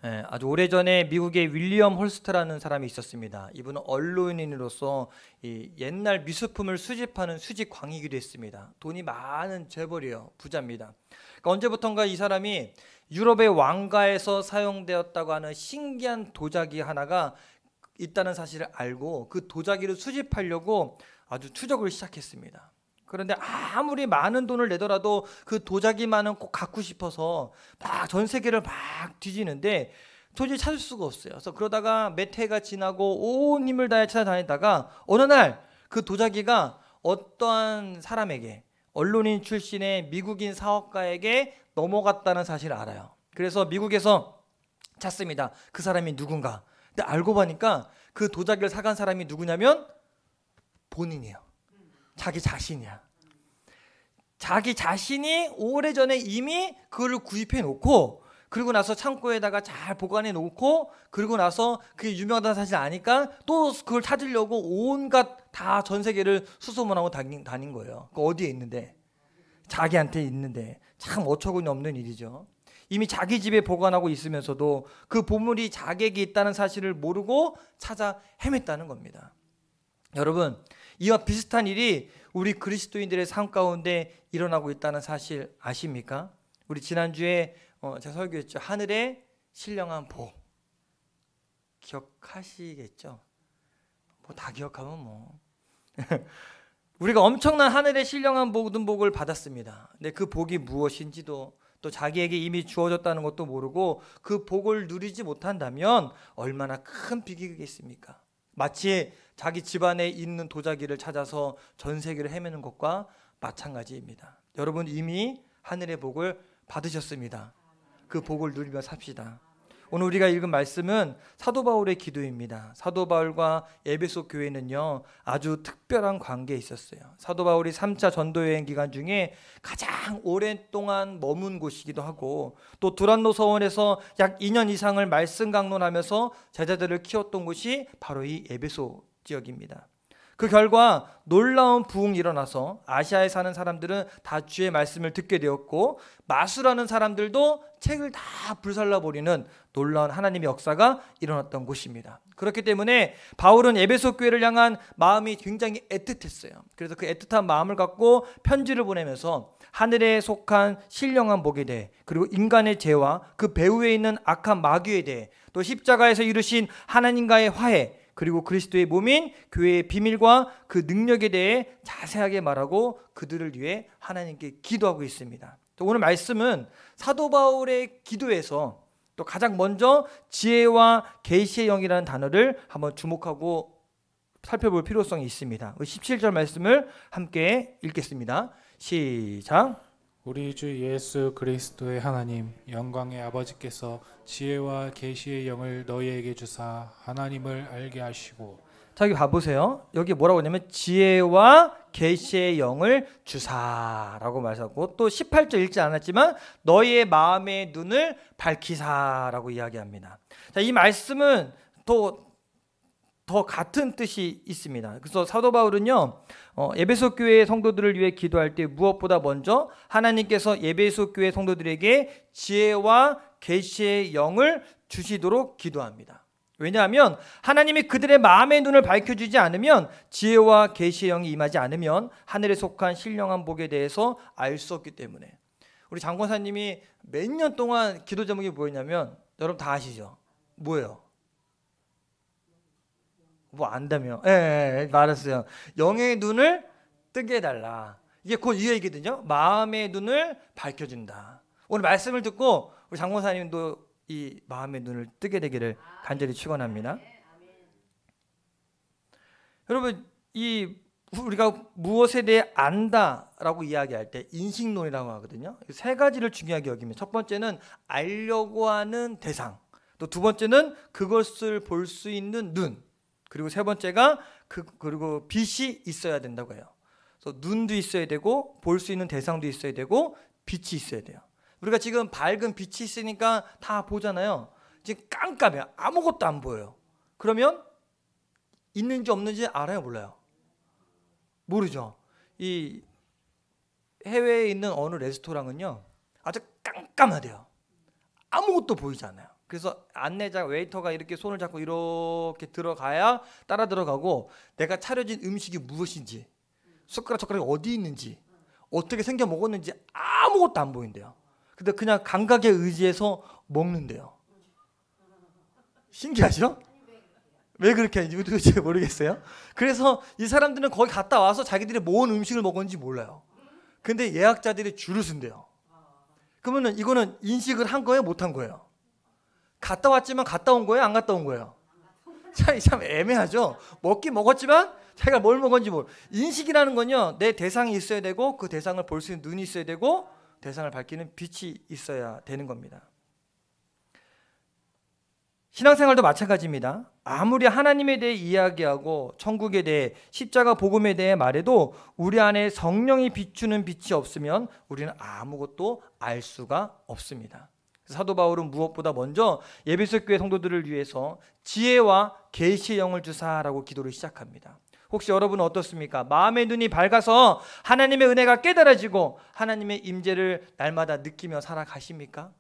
아주 오래전에 미국의 윌리엄 홀스트라는 사람이 있었습니다. 이분은 언론인으로서 이 옛날 미술품을 수집하는 수집광이기도 했습니다. 돈이 많은 재벌이에요. 부자입니다. 그러니까 언제부턴가 이 사람이 유럽의 왕가에서 사용되었다고 하는 신기한 도자기 하나가 있다는 사실을 알고 그 도자기를 수집하려고 아주 추적을 시작했습니다. 그런데 아무리 많은 돈을 내더라도 그 도자기만은 꼭 갖고 싶어서 막 전 세계를 막 뒤지는데 도저히 찾을 수가 없어요. 그래서 그러다가 몇 해가 지나고 온 힘을 다해 찾아다니다가 어느 날 그 도자기가 어떠한 사람에게, 언론인 출신의 미국인 사업가에게 넘어갔다는 사실을 알아요. 그래서 미국에서 찾습니다. 그 사람이 누군가. 근데 알고 보니까 그 도자기를 사간 사람이 누구냐면 본인이에요. 자기 자신이야. 자기 자신이 오래전에 이미 그걸 구입해 놓고, 그리고 나서 창고에다가 잘 보관해 놓고, 그리고 나서 그게 유명하다는 사실 아니까 또 그걸 찾으려고 온갖 다 전 세계를 수소문하고 다닌 거예요. 그 어디에 있는데, 자기한테 있는데. 참 어처구니 없는 일이죠. 이미 자기 집에 보관하고 있으면서도 그 보물이 자기에게 있다는 사실을 모르고 찾아 헤맸다는 겁니다. 여러분, 이와 비슷한 일이 우리 그리스도인들의 삶 가운데 일어나고 있다는 사실 아십니까? 우리 지난주에 제가 설교했죠. 하늘의 신령한 복. 기억하시겠죠? 뭐 다 기억하면 뭐. 우리가 엄청난 하늘의 신령한 모든 복을 받았습니다. 근데 그 복이 무엇인지도, 또 자기에게 이미 주어졌다는 것도 모르고 그 복을 누리지 못한다면 얼마나 큰 비극이겠습니까? 마치 자기 집안에 있는 도자기를 찾아서 전 세계를 헤매는 것과 마찬가지입니다. 여러분 이미 하늘의 복을 받으셨습니다. 그 복을 누리며 삽시다. 오늘 우리가 읽은 말씀은 사도 바울의 기도입니다. 사도 바울과 에베소 교회는요, 아주 특별한 관계에 있었어요. 사도 바울이 3차 전도 여행 기간 중에 가장 오랫동안 머문 곳이기도 하고, 또 두란노 서원에서 약 2년 이상을 말씀 강론하면서 제자들을 키웠던 곳이 바로 이 에베소 지역입니다. 그 결과 놀라운 부흥이 일어나서 아시아에 사는 사람들은 다 주의 말씀을 듣게 되었고, 마수라는 사람들도 책을 다 불살라버리는 놀라운 하나님의 역사가 일어났던 곳입니다. 그렇기 때문에 바울은 에베소 교회를 향한 마음이 굉장히 애틋했어요. 그래서 그 애틋한 마음을 갖고 편지를 보내면서 하늘에 속한 신령한 복에 대해, 그리고 인간의 죄와 그 배후에 있는 악한 마귀에 대해, 또 십자가에서 이루신 하나님과의 화해, 그리고 그리스도의 몸인 교회의 비밀과 그 능력에 대해 자세하게 말하고 그들을 위해 하나님께 기도하고 있습니다. 또 오늘 말씀은 사도 바울의 기도에서 또 가장 먼저 지혜와 계시의 영이라는 단어를 한번 주목하고 살펴볼 필요성이 있습니다. 17절 말씀을 함께 읽겠습니다. 시작. 우리 주 예수 그리스도의 하나님 영광의 아버지께서 지혜와 계시의 영을 너희에게 주사 하나님을 알게 하시고. 자, 여기 봐보세요. 여기 뭐라고 하냐면 지혜와 계시의 영을 주사라고 말하고, 또 18절 읽지 않았지만 너희의 마음의 눈을 밝히사라고 이야기합니다. 자, 이 말씀은 더 같은 뜻이 있습니다. 그래서 사도 바울은요, 에베소 교회 성도들을 위해 기도할 때 무엇보다 먼저 하나님께서 에베소 교회 성도들에게 지혜와 계시의 영을 주시도록 기도합니다. 왜냐하면 하나님이 그들의 마음의 눈을 밝혀주지 않으면, 지혜와 계시의 영이 임하지 않으면 하늘에 속한 신령한 복에 대해서 알 수 없기 때문에. 우리 장권사님이 몇 년 동안 기도 제목이 뭐였냐면, 여러분 다 아시죠? 뭐예요? 뭐 안다며? 예, 말했어요. 영의 눈을 뜨게 해달라. 이게 곧 이 얘기거든요. 마음의 눈을 밝혀준다. 오늘 말씀을 듣고 우리 장권사님도 이 마음의 눈을 뜨게 되기를 간절히 축원합니다. 여러분, 이 우리가 무엇에 대해 안다라고 이야기할 때 인식론이라고 하거든요. 세 가지를 중요하게 여기면, 첫 번째는 알려고 하는 대상, 또 두 번째는 그것을 볼 수 있는 눈, 그리고 세 번째가 그리고 빛이 있어야 된다고 해요. 그래서 눈도 있어야 되고, 볼 수 있는 대상도 있어야 되고, 빛이 있어야 돼요. 우리가 지금 밝은 빛이 있으니까 다 보잖아요. 지금 깜깜해요. 아무것도 안 보여요. 그러면 있는지 없는지 알아요, 몰라요? 모르죠. 이 해외에 있는 어느 레스토랑은요, 아주 깜깜하대요. 아무것도 보이지 않아요. 그래서 안내자 웨이터가 이렇게 손을 잡고 이렇게 들어가야 따라 들어가고 내가 차려진 음식이 무엇인지 숟가락 젓가락이 어디 있는지 어떻게 생겨 먹었는지 아무것도 안 보인대요. 근데 그냥 감각에 의지해서 먹는데요. 신기하죠? 왜 그렇게 하는지 도대체 모르겠어요. 그래서 이 사람들은 거기 갔다 와서 자기들이 뭔 음식을 먹었는지 몰라요. 근데 예약자들이 줄을 쓴대요. 그러면은 이거는 인식을 한 거예요? 못 한 거예요? 갔다 왔지만 갔다 온 거예요? 안 갔다 온 거예요? 참 애매하죠. 먹긴 먹었지만 자기가 뭘 먹었는지 모르. 인식이라는 건요, 내 대상이 있어야 되고 그 대상을 볼 수 있는 눈이 있어야 되고 대상을 밝히는 빛이 있어야 되는 겁니다. 신앙생활도 마찬가지입니다. 아무리 하나님에 대해 이야기하고 천국에 대해 십자가 복음에 대해 말해도 우리 안에 성령이 비추는 빛이 없으면 우리는 아무것도 알 수가 없습니다. 사도 바울은 무엇보다 먼저 에베소 교회 성도들을 위해서 지혜와 계시의 영을 주사라고 기도를 시작합니다. 혹시 여러분은 어떻습니까? 마음의 눈이 밝아서 하나님의 은혜가 깨달아지고 하나님의 임재를 날마다 느끼며 살아가십니까?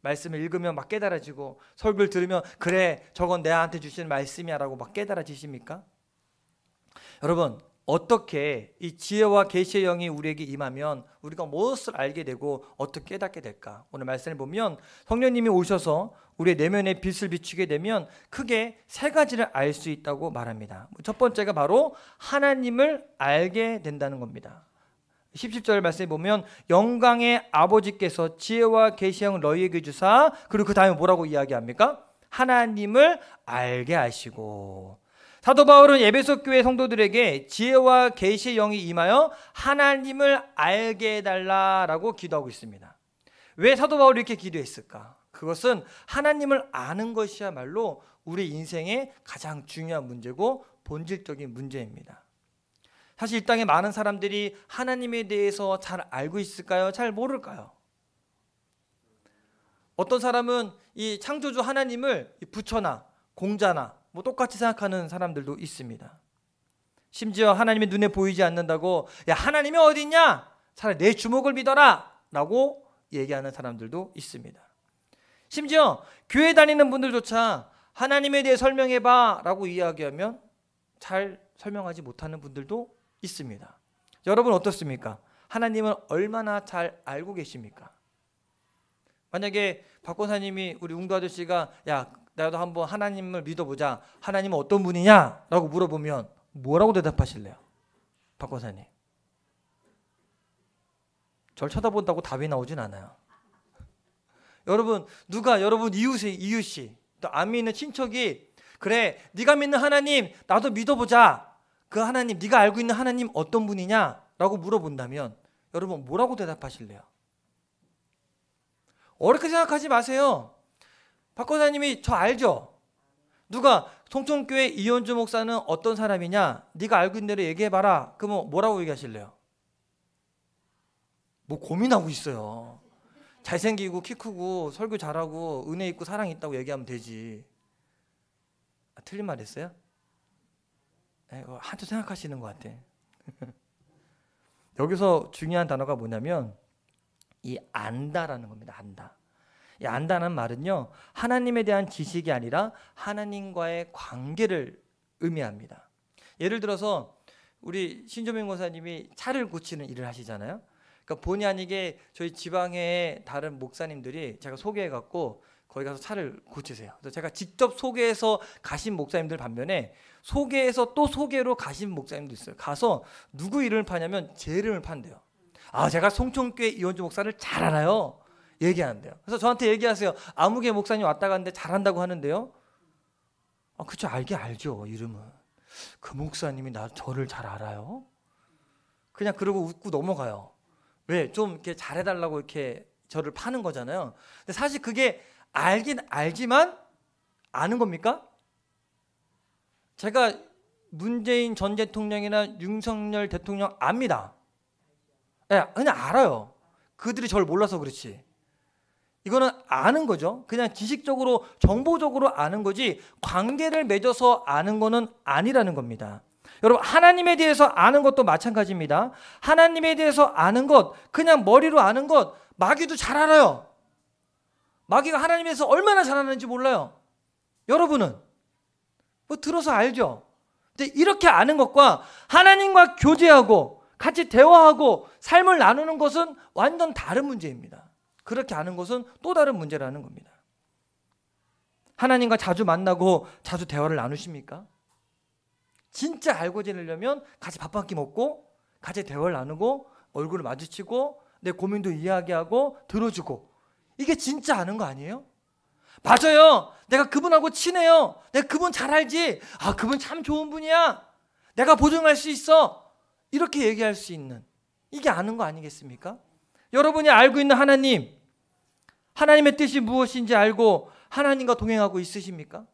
말씀을 읽으면 막 깨달아지고 설교를 들으면 그래 저건 내한테 주시는 말씀이야 라고 막 깨달아지십니까? 여러분, 어떻게 이 지혜와 계시의 영이 우리에게 임하면 우리가 무엇을 알게 되고 어떻게 깨닫게 될까? 오늘 말씀을 보면 성령님이 오셔서 우리의 내면에 빛을 비추게 되면 크게 세 가지를 알 수 있다고 말합니다. 첫 번째가 바로 하나님을 알게 된다는 겁니다. 17절 말씀에 보면 영광의 아버지께서 지혜와 계시의 영을 너희에게 주사, 그리고 그 다음에 뭐라고 이야기합니까? 하나님을 알게 하시고. 사도 바울은 에베소 교회 성도들에게 지혜와 계시의 영이 임하여 하나님을 알게 해달라라고 기도하고 있습니다. 왜 사도 바울이 이렇게 기도했을까? 그것은 하나님을 아는 것이야말로 우리 인생의 가장 중요한 문제고 본질적인 문제입니다. 사실 이 땅에 많은 사람들이 하나님에 대해서 잘 알고 있을까요? 잘 모를까요? 어떤 사람은 이 창조주 하나님을 부처나 공자나 뭐 똑같이 생각하는 사람들도 있습니다. 심지어 하나님의 눈에 보이지 않는다고 야 하나님이 어디 있냐? 차라리 내 주먹을 믿어라 라고 얘기하는 사람들도 있습니다. 심지어 교회 다니는 분들조차 하나님에 대해 설명해봐 라고 이야기하면 잘 설명하지 못하는 분들도 있습니다. 여러분 어떻습니까? 하나님을 얼마나 잘 알고 계십니까? 만약에 박 권사님이 우리 웅도 아저씨가 야 나도 한번 하나님을 믿어보자, 하나님은 어떤 분이냐? 라고 물어보면 뭐라고 대답하실래요? 박 권사님 절 쳐다본다고 답이 나오진 않아요. 여러분 누가 여러분 이웃이 또 안 믿는 친척이 그래 네가 믿는 하나님 나도 믿어보자, 그 하나님 네가 알고 있는 하나님 어떤 분이냐? 라고 물어본다면 여러분 뭐라고 대답하실래요? 어렵게 생각하지 마세요. 박 권사님이 저 알죠? 누가 송천교회 이현주 목사는 어떤 사람이냐? 네가 알고 있는 대로 얘기해봐라. 그러면 뭐라고 얘기하실래요? 뭐 고민하고 있어요. 잘생기고 키 크고 설교 잘하고 은혜 있고 사랑 있다고 얘기하면 되지. 틀린 말 했어요? 한참 생각하시는 것 같아. 여기서 중요한 단어가 뭐냐면 이 안다라는 겁니다. 안다. 이 안다는 말은요 하나님에 대한 지식이 아니라 하나님과의 관계를 의미합니다. 예를 들어서 우리 신조명 권사님이 차를 고치는 일을 하시잖아요. 그러니까 본의 아니게 저희 지방의 다른 목사님들이 제가 소개해갖고 거기 가서 차를 고치세요. 그래서 제가 직접 소개해서 가신 목사님들 반면에 소개해서 또 소개로 가신 목사님도 있어요. 가서 누구 이름을 파냐면 제 이름을 판대요. 아 제가 송천교회 이원주 목사를 잘 알아요. 얘기하는데요. 그래서 저한테 얘기하세요. 아무개 목사님 왔다 갔는데 잘한다고 하는데요. 아 그쵸, 알죠 이름은. 그 목사님이 저를 잘 알아요? 그냥 그러고 웃고 넘어가요. 왜? 좀 이렇게 잘해달라고 이렇게 저를 파는 거잖아요. 근데 사실 그게 알긴 알지만 아는 겁니까? 제가 문재인 전 대통령이나 윤석열 대통령 압니다. 네, 그냥 알아요. 그들이 저를 몰라서 그렇지. 이거는 아는 거죠. 그냥 지식적으로 정보적으로 아는 거지 관계를 맺어서 아는 거는 아니라는 겁니다. 여러분 하나님에 대해서 아는 것도 마찬가지입니다. 하나님에 대해서 아는 것, 그냥 머리로 아는 것 마귀도 잘 알아요. 마귀가 하나님에서 얼마나 잘하는지 몰라요. 여러분은 뭐 들어서 알죠. 근데 이렇게 아는 것과 하나님과 교제하고 같이 대화하고 삶을 나누는 것은 완전 다른 문제입니다. 그렇게 아는 것은 또 다른 문제라는 겁니다. 하나님과 자주 만나고 자주 대화를 나누십니까? 진짜 알고 지내려면 같이 밥 한 끼 먹고 같이 대화를 나누고 얼굴을 마주치고 내 고민도 이야기하고 들어주고, 이게 진짜 아는 거 아니에요? 맞아요. 내가 그분하고 친해요. 내가 그분 잘 알지. 아, 그분 참 좋은 분이야. 내가 보증할 수 있어. 이렇게 얘기할 수 있는, 이게 아는 거 아니겠습니까? 여러분이 알고 있는 하나님, 하나님의 뜻이 무엇인지 알고 하나님과 동행하고 있으십니까?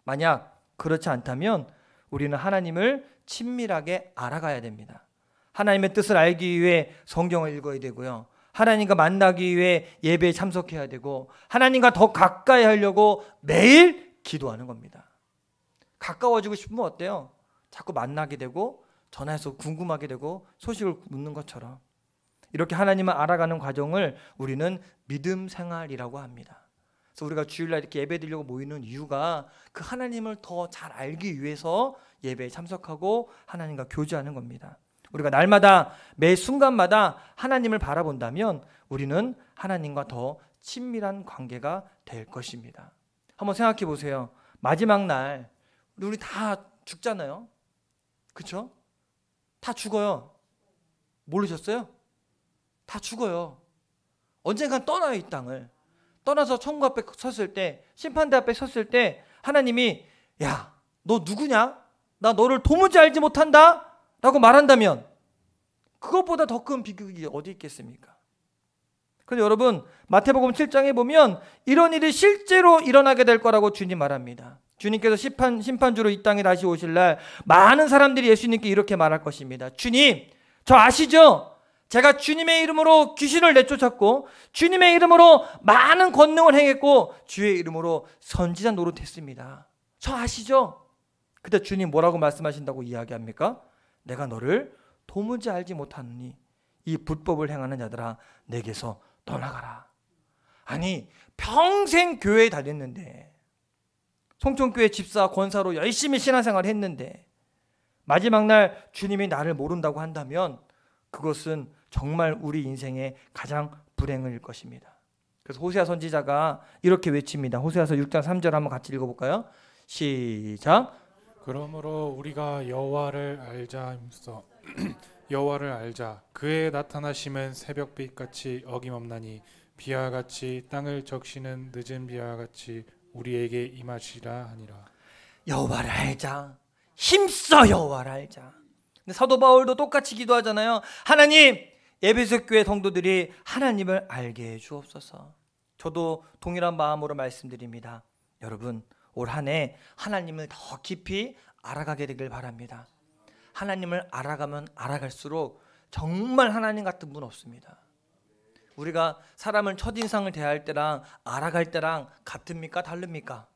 만약 그렇지 않다면 우리는 하나님을 친밀하게 알아가야 됩니다. 하나님의 뜻을 알기 위해 성경을 읽어야 되고요. 하나님과 만나기 위해 예배에 참석해야 되고, 하나님과 더 가까이 하려고 매일 기도하는 겁니다. 가까워지고 싶으면 어때요? 자꾸 만나게 되고 전화해서 궁금하게 되고 소식을 묻는 것처럼, 이렇게 하나님을 알아가는 과정을 우리는 믿음 생활이라고 합니다. 그래서 우리가 주일날 이렇게 예배 드리려고 모이는 이유가 그 하나님을 더 잘 알기 위해서 예배에 참석하고 하나님과 교제하는 겁니다. 우리가 날마다 매 순간마다 하나님을 바라본다면 우리는 하나님과 더 친밀한 관계가 될 것입니다. 한번 생각해 보세요. 마지막 날 우리 다 죽잖아요. 그렇죠? 다 죽어요. 모르셨어요? 다 죽어요. 언젠간 떠나요, 이 땅을. 떠나서 천국 앞에 섰을 때, 심판대 앞에 섰을 때 하나님이 야, 너 누구냐? 나 너를 도무지 알지 못한다 라고 말한다면 그것보다 더 큰 비극이 어디 있겠습니까? 그런데 여러분, 마태복음 7장에 보면 이런 일이 실제로 일어나게 될 거라고 주님 말합니다. 주님께서 심판주로 이 땅에 다시 오실 날 많은 사람들이 예수님께 이렇게 말할 것입니다. 주님, 저 아시죠? 제가 주님의 이름으로 귀신을 내쫓았고 주님의 이름으로 많은 권능을 행했고 주의 이름으로 선지자 노릇했습니다. 저 아시죠? 그때 주님 뭐라고 말씀하신다고 이야기합니까? 내가 너를 도무지 알지 못하느니 이 불법을 행하는 자들아 내게서 떠나가라. 아니, 평생 교회에 다녔는데, 송천교회 집사 권사로 열심히 신앙생활을 했는데 마지막 날 주님이 나를 모른다고 한다면 그것은 정말 우리 인생의 가장 불행일 것입니다. 그래서 호세아 선지자가 이렇게 외칩니다. 호세아서 6장 3절 한번 같이 읽어볼까요? 시작. 그러므로 우리가 여호와를 알자임서 여호와를 알자. 그의 나타나심은 새벽빛같이 어김없나니 비와 같이 땅을 적시는 늦은 비와 같이 우리에게 임하시라 하니라. 여호와를 알자. 힘써 여호와를 알자. 근데 사도 바울도 똑같이 기도하잖아요. 하나님, 에베소 교회 성도들이 하나님을 알게 해 주옵소서. 저도 동일한 마음으로 말씀드립니다. 여러분, 올 한 해 하나님을 더 깊이 알아가게 되길 바랍니다. 하나님을 알아가면 알아갈수록 정말 하나님 같은 분 없습니다. 우리가 사람을 첫인상을 대할 때랑 알아갈 때랑 같습니까? 다릅니까?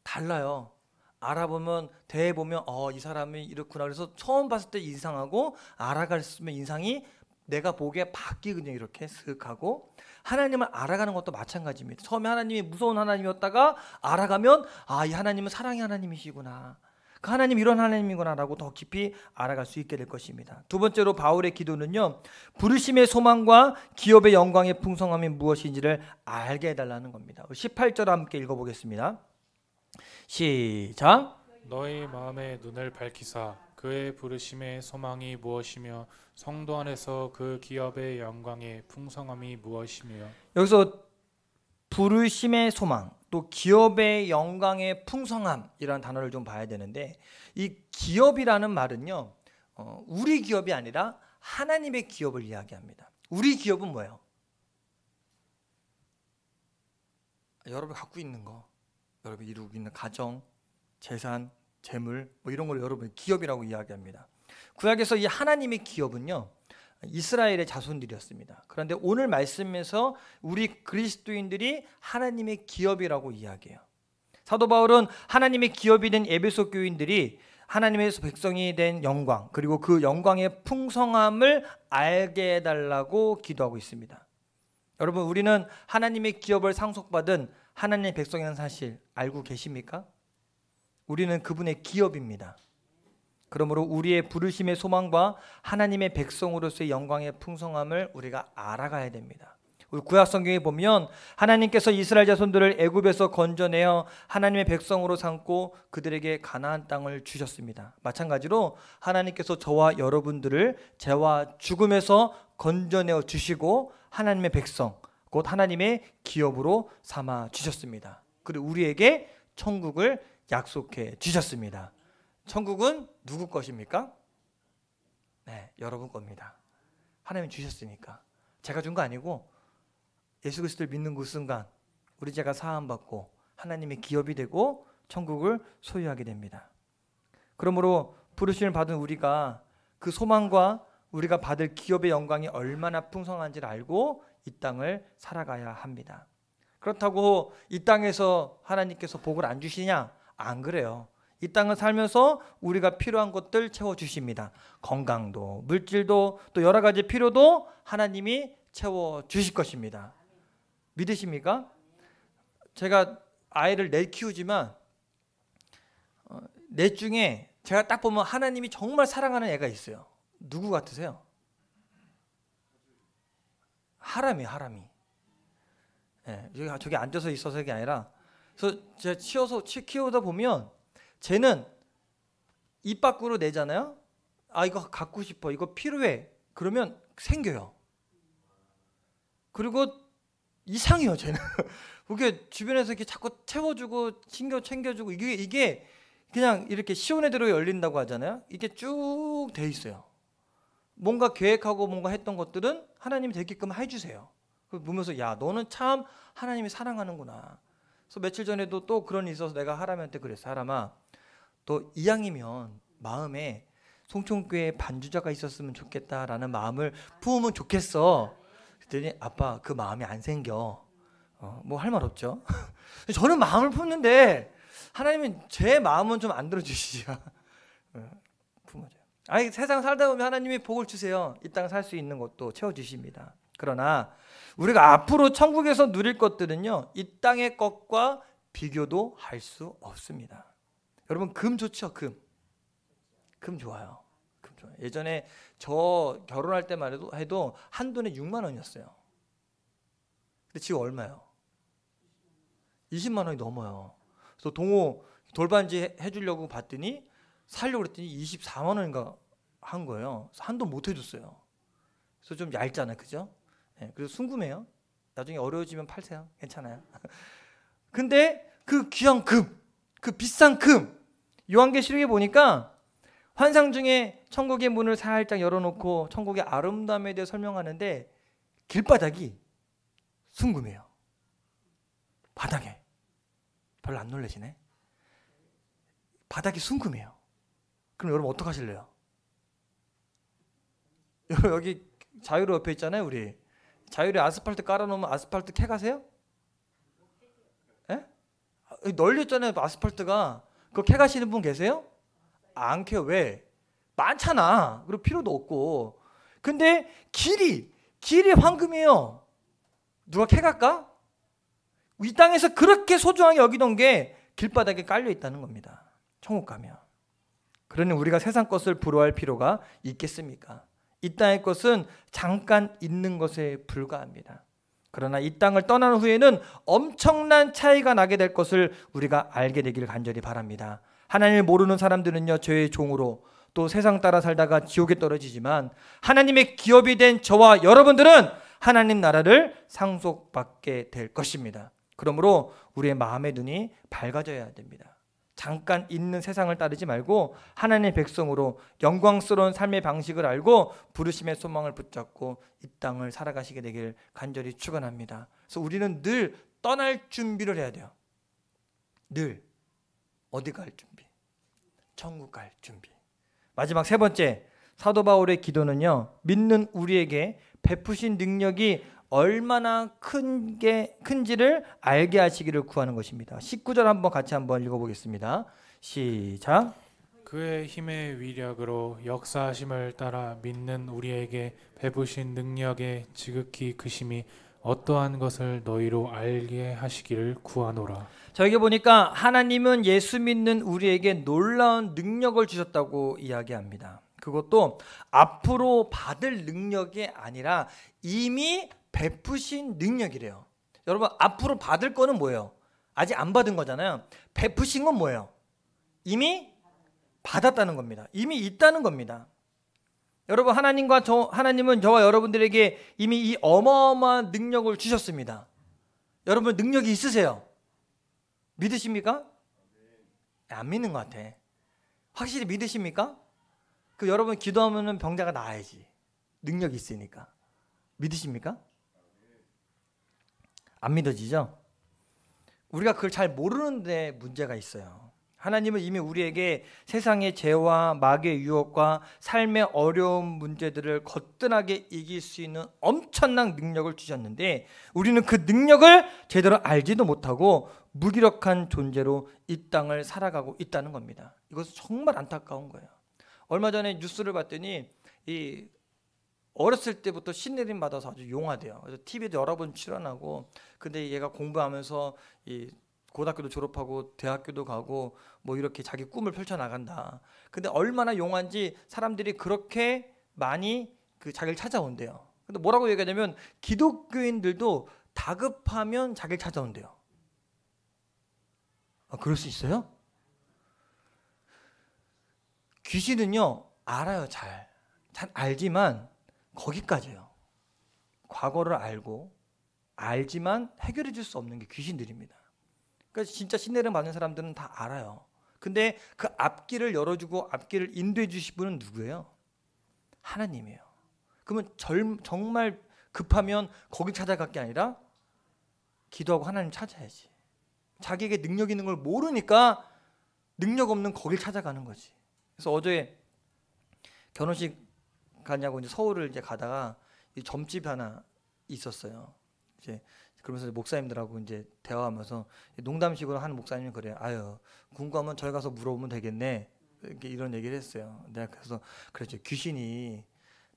달라요. 알아보면, 대해보면 이 사람이 이렇구나. 그래서 처음 봤을 때 이상하고 알아갔으면 인상이 내가 보기에 바뀌거든요. 이렇게 쓱 하고, 하나님을 알아가는 것도 마찬가지입니다. 처음에 하나님이 무서운 하나님이었다가 알아가면 이 하나님은 사랑의 하나님이시구나. 그 하나님 이런 하나님이구나 라고 더 깊이 알아갈 수 있게 될 것입니다. 두 번째로 바울의 기도는요, 부르심의 소망과 기업의 영광의 풍성함이 무엇인지를 알게 해달라는 겁니다. 18절 함께 읽어보겠습니다. 시작. 너희 마음의 눈을 밝히사 그의 부르심의 소망이 무엇이며 성도 안에서 그 기업의 영광의 풍성함이 무엇이며. 여기서 부르심의 소망, 또 기업의 영광의 풍성함이라는 단어를 좀 봐야 되는데, 이 기업이라는 말은요, 우리 기업이 아니라 하나님의 기업을 이야기합니다. 우리 기업은 뭐예요? 여러분 갖고 있는 거, 여러분 이루고 있는 가정, 재산, 재물, 뭐 이런 걸 여러분 기업이라고 이야기합니다. 구약에서 이 하나님의 기업은요, 이스라엘의 자손들이었습니다. 그런데 오늘 말씀에서 우리 그리스도인들이 하나님의 기업이라고 이야기해요. 사도 바울은 하나님의 기업이 된 에베소 교인들이 하나님의 백성이 된 영광, 그리고 그 영광의 풍성함을 알게 해달라고 기도하고 있습니다. 여러분, 우리는 하나님의 기업을 상속받은 하나님의 백성이라는 사실 알고 계십니까? 우리는 그분의 기업입니다. 그러므로 우리의 부르심의 소망과 하나님의 백성으로서의 영광의 풍성함을 우리가 알아가야 됩니다. 우리 구약 성경에 보면 하나님께서 이스라엘 자손들을 애굽에서 건져내어 하나님의 백성으로 삼고 그들에게 가나안 땅을 주셨습니다. 마찬가지로 하나님께서 저와 여러분들을 죄와 죽음에서 건져내어 주시고 하나님의 백성, 곧 하나님의 기업으로 삼아 주셨습니다. 그리고 우리에게 천국을 약속해 주셨습니다. 천국은 누구 것입니까? 네, 여러분 겁니다. 하나님 주셨으니까. 제가 준 거 아니고 예수 그리스도를 믿는 그 순간 우리 죄가 사함받고 하나님의 기업이 되고 천국을 소유하게 됩니다. 그러므로 부르심을 받은 우리가 그 소망과 우리가 받을 기업의 영광이 얼마나 풍성한지를 알고 이 땅을 살아가야 합니다. 그렇다고 이 땅에서 하나님께서 복을 안 주시냐? 안 그래요. 이 땅을 살면서 우리가 필요한 것들 채워주십니다. 건강도, 물질도, 또 여러 가지 필요도 하나님이 채워주실 것입니다. 믿으십니까? 제가 아이를 넷 키우지만 넷 중에 제가 딱 보면 하나님이 정말 사랑하는 애가 있어요. 누구 같으세요? 하람이. 네, 저기 앉아서 있어서 게 아니라, 그래서 제가 키우다 보면 쟤는 입 밖으로 내잖아요. 아, 이거 갖고 싶어, 이거 필요해. 그러면 생겨요. 그리고 이상해요, 쟤는. 그게 주변에서 이렇게 자꾸 채워주고 챙겨주고 이게 그냥 이렇게 시원해대로 열린다고 하잖아요. 이게 쭉 돼 있어요. 뭔가 계획하고 뭔가 했던 것들은 하나님이 되게끔 해주세요. 보면서 야, 너는 참 하나님이 사랑하는구나. 그래서 며칠 전에도 또 그런 일이 있어서 내가 하람한테 그랬어. 하람아, 또 이왕이면 마음에 송천교회에 반주자가 있었으면 좋겠다라는 마음을 품으면 좋겠어. 그랬더니 아빠, 그 마음이 안 생겨. 뭐 할 말 없죠. 저는 마음을 품는데 하나님은 제 마음은 좀 안 들어주시죠. 품어줘요. 아니, 세상 살다 보면 하나님이 복을 주세요. 이 땅 살 수 있는 것도 채워주십니다. 그러나 우리가 앞으로 천국에서 누릴 것들은요, 이 땅의 것과 비교도 할 수 없습니다. 여러분, 금 좋죠? 금 좋아요. 금 좋아요. 예전에 저 결혼할 때만 해도 한 돈에 6만 원이었어요. 근데 지금 얼마예요? 20만 원이 넘어요. 그래서 동호 돌반지 해주려고 봤더니 살려고 그랬더니 24만 원인가 한 거예요. 한돈 못 해줬어요. 그래서 좀 얇잖아요, 그죠? 네, 그래서 순금해요. 나중에 어려워지면 팔세요. 괜찮아요. 근데 그 귀한 금, 그 비싼 금, 요한계시록에 보니까 환상 중에 천국의 문을 살짝 열어놓고 천국의 아름다움에 대해 설명하는데 길바닥이 순금이에요. 바닥에. 별로 안 놀라시네. 바닥이 순금이에요. 그럼 여러분 어떡하실래요? 여기 자유로 옆에 있잖아요. 우리 자유로에 아스팔트 깔아놓으면 아스팔트 캐가세요? 예? 널렸잖아요, 아스팔트가. 그거 캐가시는 분 계세요? 안 캐요. 왜? 많잖아. 그리고 필요도 없고. 근데 길이 황금이에요. 누가 캐갈까? 이 땅에서 그렇게 소중하게 여기던 게 길바닥에 깔려 있다는 겁니다. 천국 가면. 그러니 우리가 세상 것을 부러워할 필요가 있겠습니까? 이 땅의 것은 잠깐 있는 것에 불과합니다. 그러나 이 땅을 떠난 후에는 엄청난 차이가 나게 될 것을 우리가 알게 되기를 간절히 바랍니다. 하나님을 모르는 사람들은요, 죄의 종으로 또 세상 따라 살다가 지옥에 떨어지지만 하나님의 기업이 된 저와 여러분들은 하나님 나라를 상속받게 될 것입니다. 그러므로 우리의 마음의 눈이 밝아져야 됩니다. 잠깐 있는 세상을 따르지 말고 하나님의 백성으로 영광스러운 삶의 방식을 알고 부르심의 소망을 붙잡고 이 땅을 살아가시게 되길 간절히 축원합니다. 그래서 우리는 늘 떠날 준비를 해야 돼요. 늘 어디 갈 준비? 천국 갈 준비. 마지막 세 번째, 사도 바울의 기도는요, 믿는 우리에게 베푸신 능력이 얼마나 큰지를 알게 하시기를 구하는 것입니다. 19절 한번 같이 한번 읽어보겠습니다. 시작. 그의 힘의 위력으로 역사하심을 따라 믿는 우리에게 베푸신 능력의 지극히 크심이 어떠한 것을 너희로 알게 하시기를 구하노라. 자, 여기 보니까 하나님은 예수 믿는 우리에게 놀라운 능력을 주셨다고 이야기합니다. 그것도 앞으로 받을 능력이 아니라 이미 베푸신 능력이래요. 여러분, 앞으로 받을 거는 뭐예요? 아직 안 받은 거잖아요. 베푸신 건 뭐예요? 이미 받았다는 겁니다. 이미 있다는 겁니다. 여러분, 하나님은 저와 여러분들에게 이미 이 어마어마한 능력을 주셨습니다. 여러분, 능력이 있으세요? 믿으십니까? 안 믿는 것 같아. 확실히 믿으십니까? 여러분 기도하면 병자가 나아야지. 능력이 있으니까. 믿으십니까? 안 믿어지죠? 우리가 그걸 잘 모르는데 문제가 있어요. 하나님은 이미 우리에게 세상의 죄와 마귀의 유혹과 삶의 어려운 문제들을 거뜬하게 이길 수 있는 엄청난 능력을 주셨는데 우리는 그 능력을 제대로 알지도 못하고 무기력한 존재로 이 땅을 살아가고 있다는 겁니다. 이것은 정말 안타까운 거예요. 얼마 전에 뉴스를 봤더니 어렸을 때부터 신내림 받아서 아주 용하대요. 그래서 TV에도 여러 번 출연하고, 근데 얘가 공부하면서 고등학교도 졸업하고 대학교도 가고 뭐 이렇게 자기 꿈을 펼쳐 나간다. 근데 얼마나 용한지 사람들이 그렇게 많이 자기를 찾아온대요. 근데 뭐라고 얘기하냐면 기독교인들도 다급하면 자기를 찾아온대요. 아, 그럴 수 있어요? 귀신은요 알아요. 잘 알지만 거기까지예요. 과거를 알지만 해결해 줄 수 없는 게 귀신들입니다. 그러니까 진짜 신뢰를 받는 사람들은 다 알아요. 근데 그 앞길을 열어주고 앞길을 인도해 주실 분은 누구예요? 하나님이에요. 그러면 정말 급하면 거기 찾아갈 게 아니라 기도하고 하나님 찾아야지. 자기에게 능력 있는 걸 모르니까 능력 없는 거길 찾아가는 거지. 그래서 어제 결혼식 가냐고 이제 서울을 이제 가다가 이 점집 하나 있었어요. 이제 그러면서 목사님들하고 이제 대화하면서 농담식으로 하는 목사님이 그래요. 아유, 궁금하면 저희 가서 물어보면 되겠네. 이런 얘기를 했어요. 내가 그래서 그랬죠. 귀신이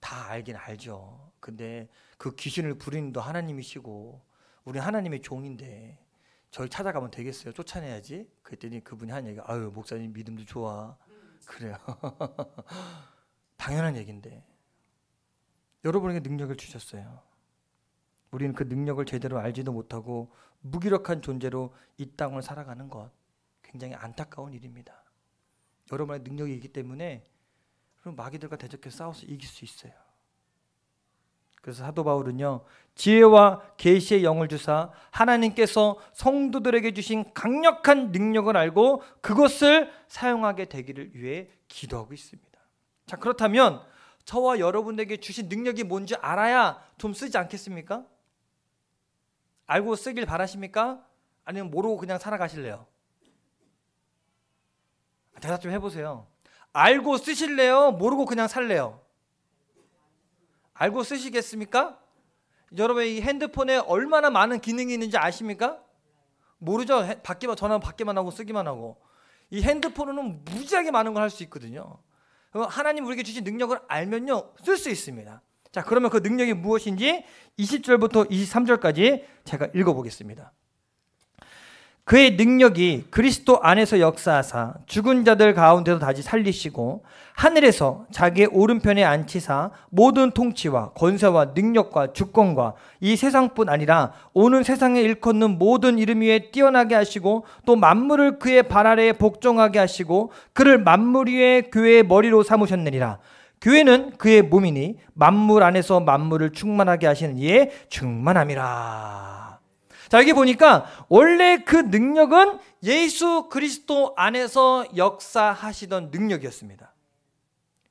다 알긴 알죠. 근데 그 귀신을 부리는 도 하나님이시고 우리 하나님의 종인데 저희 찾아가면 되겠어요. 쫓아내야지. 그랬더니 그분이 한 얘기가 아유, 목사님 믿음도 좋아. 그래요. 당연한 얘기인데 여러분에게 능력을 주셨어요. 우리는 그 능력을 제대로 알지도 못하고 무기력한 존재로 이 땅을 살아가는 것 굉장히 안타까운 일입니다. 여러분의 능력이 있기 때문에 마귀들과 대적해서 싸워서 이길 수 있어요. 그래서 사도 바울은요, 지혜와 계시의 영을 주사 하나님께서 성도들에게 주신 강력한 능력을 알고 그것을 사용하게 되기를 위해 기도하고 있습니다. 자, 그렇다면 저와 여러분에게 주신 능력이 뭔지 알아야 좀 쓰지 않겠습니까? 알고 쓰길 바라십니까? 아니면 모르고 그냥 살아가실래요? 대답 좀 해보세요. 알고 쓰실래요? 모르고 그냥 살래요? 알고 쓰시겠습니까? 여러분 이 핸드폰에 얼마나 많은 기능이 있는지 아십니까? 모르죠? 전화 받기만 하고 쓰기만 하고. 이 핸드폰은 무지하게 많은 걸 할 수 있거든요. 하나님 우리에게 주신 능력을 알면요 쓸 수 있습니다. 자, 그러면 그 능력이 무엇인지 20절부터 23절까지 제가 읽어보겠습니다. 그의 능력이 그리스도 안에서 역사하사 죽은 자들 가운데서 다시 살리시고 하늘에서 자기의 오른편에 앉히사 모든 통치와 권세와 능력과 주권과 이 세상뿐 아니라 오는 세상에 일컫는 모든 이름 위에 뛰어나게 하시고 또 만물을 그의 발 아래에 복종하게 하시고 그를 만물 위에 교회의 머리로 삼으셨느니라. 교회는 그의 몸이니 만물 안에서 만물을 충만하게 하시는 이의 충만함이라. 자, 여기 보니까 원래 그 능력은 예수 그리스도 안에서 역사하시던 능력이었습니다.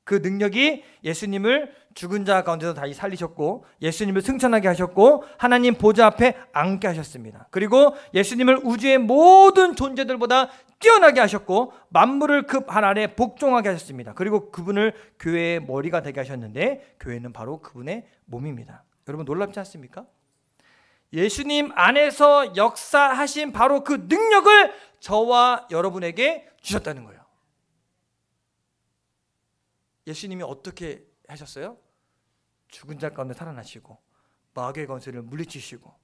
그 능력이 예수님을 죽은 자 가운데서 다시 살리셨고 예수님을 승천하게 하셨고 하나님 보좌 앞에 앉게 하셨습니다. 그리고 예수님을 우주의 모든 존재들보다 뛰어나게 하셨고 만물을 그 발 아래 복종하게 하셨습니다. 그리고 그분을 교회의 머리가 되게 하셨는데 교회는 바로 그분의 몸입니다. 여러분 놀랍지 않습니까? 예수님 안에서 역사하신 바로 그 능력을 저와 여러분에게 주셨다는 거예요. 예수님이 어떻게 하셨어요? 죽은 자 가운데 살아나시고 마귀의 권세를 물리치시고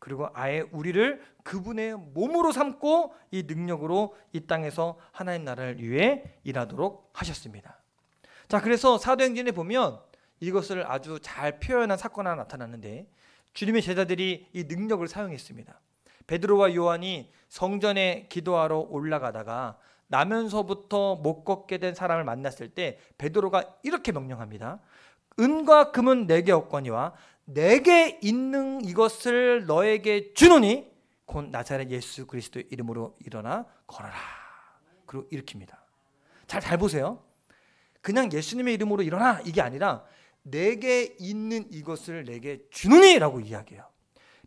그리고 아예 우리를 그분의 몸으로 삼고 이 능력으로 이 땅에서 하나님 나라를 위해 일하도록 하셨습니다. 자, 그래서 사도행전에 보면 이것을 아주 잘 표현한 사건 하나 나타나는데 주님의 제자들이 이 능력을 사용했습니다. 베드로와 요한이 성전에 기도하러 올라가다가 나면서부터 못 걷게 된 사람을 만났을 때 베드로가 이렇게 명령합니다. 은과 금은 내게 없거니와 내게 있는 이것을 너에게 주노니 곧 나사렛 예수 그리스도의 이름으로 일어나 걸어라. 그리고 일으킵니다. 잘 보세요. 그냥 예수님의 이름으로 일어나 이게 아니라 내게 있는 이것을 내게 주노니 라고 이야기해요.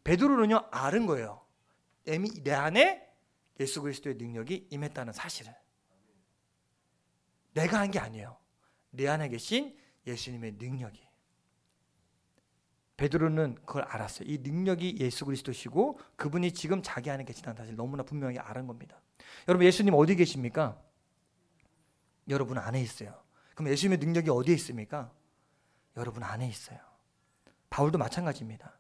베드로는요 아는 거예요. 이미 내 안에 예수 그리스도의 능력이 임했다는 사실을. 내가 한 게 아니에요. 내 안에 계신 예수님의 능력이. 베드로는 그걸 알았어요. 이 능력이 예수 그리스도시고 그분이 지금 자기 안에 계시다는 사실 너무나 분명하게 아는 겁니다. 여러분 예수님 어디 계십니까? 여러분 안에 있어요. 그럼 예수님의 능력이 어디에 있습니까? 여러분 안에 있어요. 바울도 마찬가지입니다.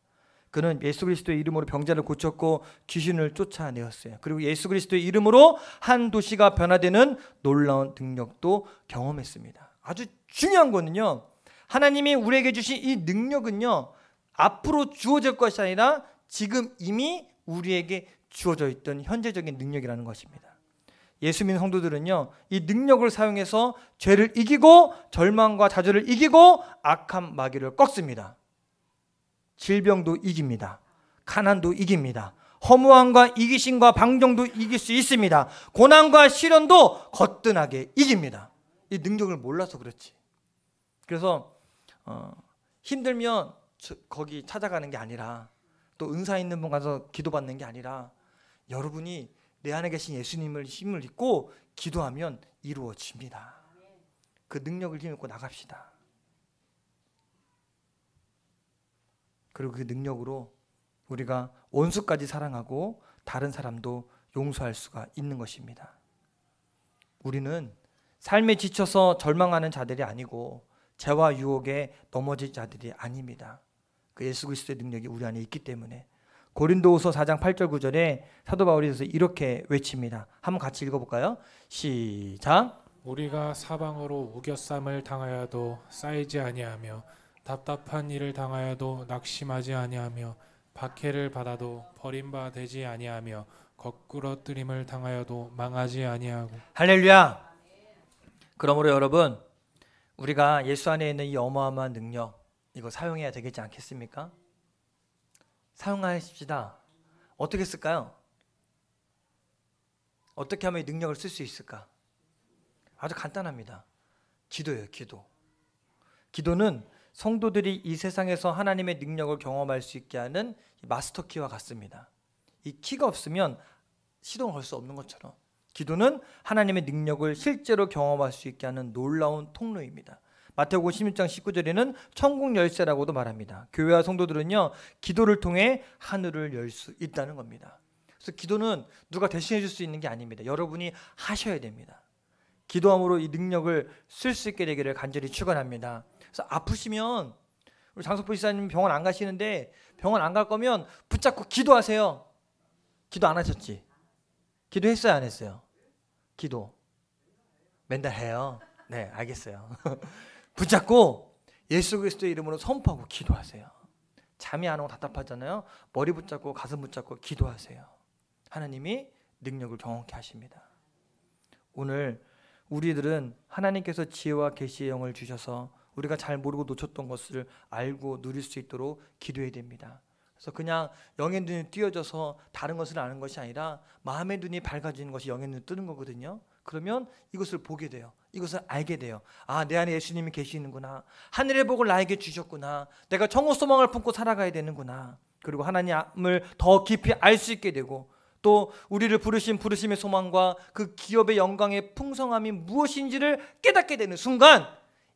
그는 예수 그리스도의 이름으로 병자를 고쳤고 귀신을 쫓아내었어요. 그리고 예수 그리스도의 이름으로 한 도시가 변화되는 놀라운 능력도 경험했습니다. 아주 중요한 거는요. 하나님이 우리에게 주신 이 능력은요. 앞으로 주어질 것이 아니라 지금 이미 우리에게 주어져 있던 현재적인 능력이라는 것입니다. 예수 믿는 성도들은요. 이 능력을 사용해서 죄를 이기고 절망과 좌절을 이기고 악한 마귀를 꺾습니다. 질병도 이깁니다. 가난도 이깁니다. 허무함과 이기심과 방종도 이길 수 있습니다. 고난과 시련도 거뜬하게 이깁니다. 이 능력을 몰라서 그렇지. 그래서 힘들면 거기 찾아가는 게 아니라 또 은사 있는 분 가서 기도받는 게 아니라 여러분이 내 안에 계신 예수님을 힘을 입고 기도하면 이루어집니다. 그 능력을 힘입고 나갑시다. 그리고 그 능력으로 우리가 원수까지 사랑하고 다른 사람도 용서할 수가 있는 것입니다. 우리는 삶에 지쳐서 절망하는 자들이 아니고 죄와 유혹에 넘어질 자들이 아닙니다. 그 예수 그리스도의 능력이 우리 안에 있기 때문에 고린도후서 4장 8절 9절에 사도 바울이 이렇게 외칩니다. 한번 같이 읽어볼까요? 시작. 우리가 사방으로 우겨쌈을 당하여도 쌓이지 아니하며 답답한 일을 당하여도 낙심하지 아니하며 박해를 받아도 버림바 되지 아니하며 거꾸러뜨림을 당하여도 망하지 아니하고. 할렐루야. 그러므로 여러분 우리가 예수 안에 있는 이 어마어마한 능력 이거 사용해야 되겠지 않겠습니까? 사용하십시다. 어떻게 쓸까요? 어떻게 하면 이 능력을 쓸 수 있을까? 아주 간단합니다. 기도예요. 기도. 기도는 성도들이 이 세상에서 하나님의 능력을 경험할 수 있게 하는 마스터 키와 같습니다. 이 키가 없으면 시동을 걸 수 없는 것처럼 기도는 하나님의 능력을 실제로 경험할 수 있게 하는 놀라운 통로입니다. 마태복음 16장 19절에는 천국 열쇠라고도 말합니다. 교회와 성도들은요 기도를 통해 하늘을 열 수 있다는 겁니다. 그래서 기도는 누가 대신해 줄 수 있는 게 아닙니다. 여러분이 하셔야 됩니다. 기도함으로 이 능력을 쓸 수 있게 되기를 간절히 축원합니다. 그래서 아프시면 우리 장석보 지사님 병원 안 가시는데 병원 안 갈 거면 붙잡고 기도하세요. 기도 안 하셨지? 기도했어요 안 했어요? 기도 맨날 해요. 네 알겠어요. 붙잡고 예수 그리스도의 이름으로 선포하고 기도하세요. 잠이 안 오고 답답하잖아요. 머리 붙잡고 가슴 붙잡고 기도하세요. 하나님이 능력을 경험케 하십니다. 오늘 우리들은 하나님께서 지혜와 계시의 영을 주셔서 우리가 잘 모르고 놓쳤던 것을 알고 누릴 수 있도록 기도해야 됩니다. 그래서 그냥 영의 눈이 띄어져서 다른 것을 아는 것이 아니라 마음의 눈이 밝아지는 것이 영의 눈이 뜨는 거거든요. 그러면 이것을 보게 돼요. 이것을 알게 돼요. 아, 내 안에 예수님이 계시는구나. 하늘의 복을 나에게 주셨구나. 내가 정오 소망을 품고 살아가야 되는구나. 그리고 하나님을 더 깊이 알 수 있게 되고 또 우리를 부르신 부르심의 소망과 그 기업의 영광의 풍성함이 무엇인지를 깨닫게 되는 순간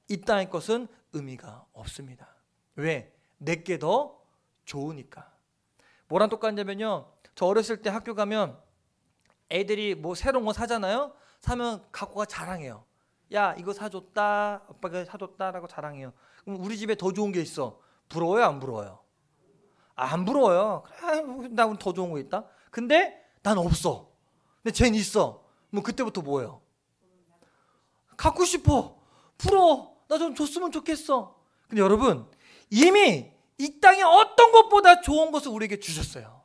이 땅의 것은 의미가 없습니다. 왜? 내게 더 좋으니까. 뭐랑 똑같냐면요. 저 어렸을 때 학교 가면 애들이 뭐 새로운 거 사잖아요. 사면 갖고 가 자랑해요. 야 이거 사줬다. 아빠가 사줬다 라고 자랑해요. 그럼 우리 집에 더 좋은 게 있어. 부러워요 안 부러워요? 안 부러워요. 그래, 나 더 좋은 거 있다. 근데 난 없어. 근데 쟤는 있어. 뭐 그때부터 뭐예요? 갖고 싶어. 부러워. 나 좀 줬으면 좋겠어. 근데 여러분, 이미 이 땅에 어떤 것보다 좋은 것을 우리에게 주셨어요.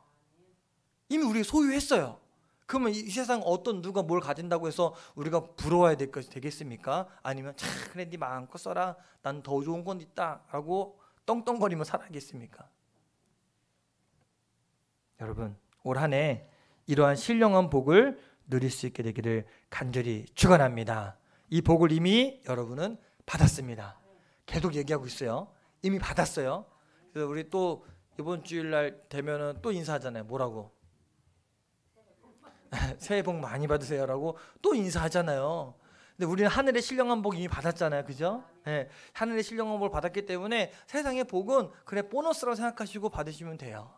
이미 우리가 소유했어요. 그러면 이 세상 어떤 누가 뭘 가진다고 해서 우리가 부러워야 될 것이 되겠습니까? 아니면 참 그래 네 마음껏 써라. 난 더 좋은 건 있다. 라고 떵떵거리며 살아야겠습니까? 여러분, 올 한 해 이러한 신령한 복을 누릴 수 있게 되기를 간절히 축원합니다. 이 복을 이미 여러분은 받았습니다. 계속 얘기하고 있어요. 이미 받았어요. 그래서 우리 또 이번 주일날 되면은 또 인사하잖아요. 뭐라고? 새해 복 많이 받으세요라고 또 인사하잖아요. 근데 우리는 하늘의 신령한 복 이미 받았잖아요. 그죠? 네, 하늘의 신령한 복을 받았기 때문에 세상의 복은 그래 보너스라고 생각하시고 받으시면 돼요.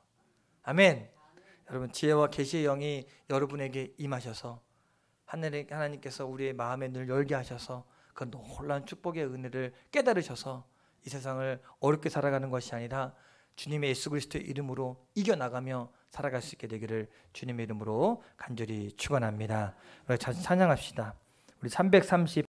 아멘. 여러분, 지혜와 계시의 영이 여러분에게 임하셔서 하늘의 하나님께서 우리의 마음에 늘 열게 하셔서 그 놀라운 축복의 은혜를 깨달으셔서 이 세상을 어렵게 살아가는 것이 아니라 주님의 예수 그리스도의 이름으로 이겨나가며 살아갈 수 있게 되기를 주님의 이름으로 간절히 축원합니다. 찬양합시다. 우리 330